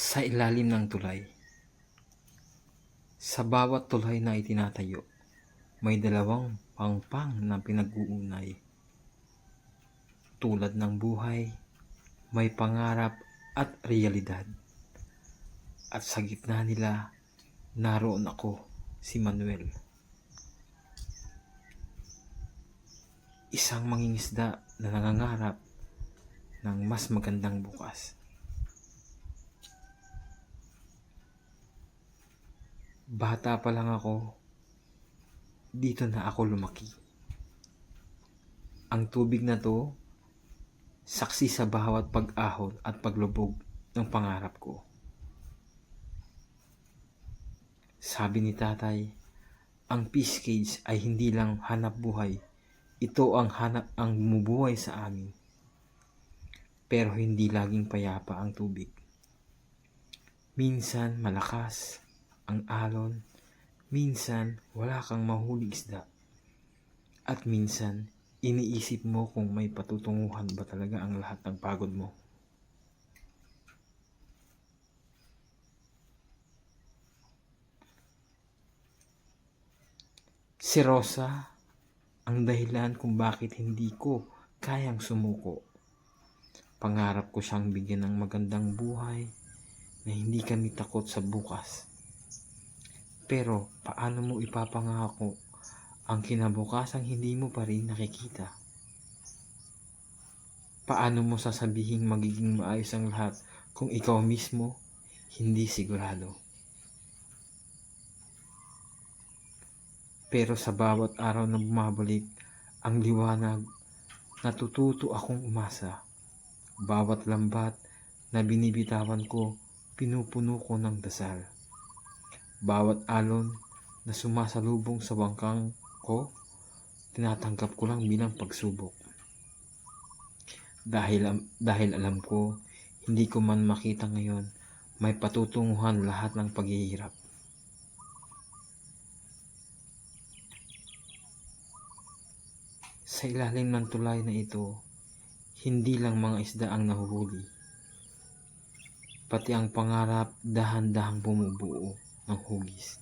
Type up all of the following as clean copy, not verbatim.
Sa ilalim ng tulay. Sa bawat tulay na itinatayo, may dalawang pangpang na pinag-uunay. Tulad ng buhay, may pangarap at realidad. At sa gitna nila, naroon ako, si Manuel. Isang mangingisda na nangangarap ng mas magandang bukas. Bata pa lang ako, dito na ako lumaki. Ang tubig na to, saksi sa bawat pag-ahon at paglubog ng pangarap ko. Sabi ni tatay, ang fish cage ay hindi lang hanap buhay, ito ang bumubuhay sa amin. Pero hindi laging payapa ang tubig. Minsan malakas ang alon, minsan wala kang mahuling isda, at minsan iniisip mo kung may patutunguhan ba talaga ang lahat ng pagod mo. Si Rosa ang dahilan kung bakit hindi ko kayang sumuko. Pangarap ko siyang bigyan ng magandang buhay na hindi kami takot sa bukas. Pero paano mo ipapangako ang kinabukasang hindi mo pa rin nakikita? Paano mo sasabihing magiging maayos ang lahat kung ikaw mismo hindi sigurado? Pero sa bawat araw na bumabalik ang liwanag, natututo akong umasa. Bawat lambat na binibitawan ko, pinupuno ko ng dasal. Bawat alon na sumasalubong sa bangkang ko, tinatanggap ko lang bilang pagsubok. Dahil alam ko, hindi ko man makita ngayon, may patutunguhan lahat ng paghihirap. Sa ilalim ng tulay na ito, hindi lang mga isda ang nahuhuli. Pati ang pangarap dahan-dahang bumubuo ng hugis.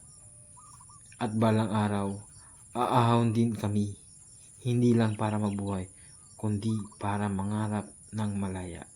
At balang araw, aahon din kami, hindi lang para mabuhay, kundi para mangarap ng malaya.